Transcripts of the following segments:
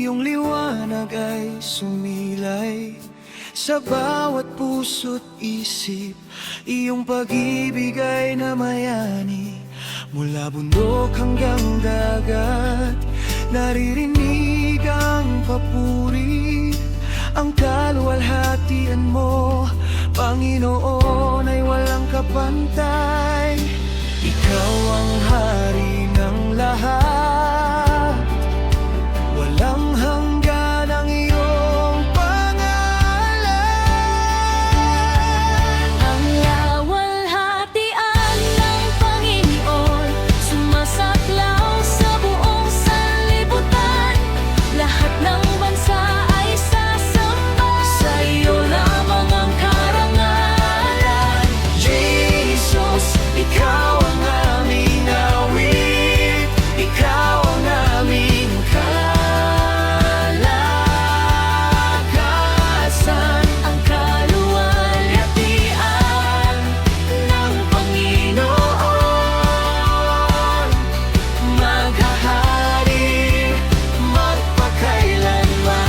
Iyong liwanag ay sumilay sa bawat puso't isip. Iyong pag-ibig ay namayani mula bundok hanggang dagat. Naririnig ang papuri, ang kaluwalhatian mo, Panginoon, ay walang kapantay. Ikaw ang hari ng lahat, walang hanggan ang iyong pangalan. Ang lawalhatian ng Panginoon sumasaklaw sa buong sanlibutan. Lahat ng bansa ay sasamba, sa iyo lamang ang karangalan. Jesus, ikaw ang aming awit, ikaw ang aming kalakasan. Ang kaluwalhatian ng Panginoon, Maghahari magpakailanman.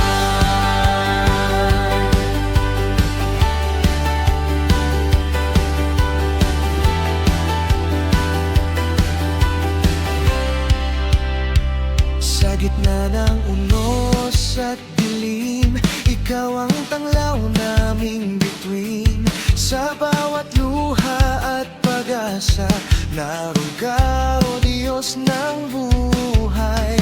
Sa gitna ng unos at dilim, ikaw ang tanglaw naming bituin. Sa bawat luha at pag-asa, naroon ka, O Diyos ng buhay.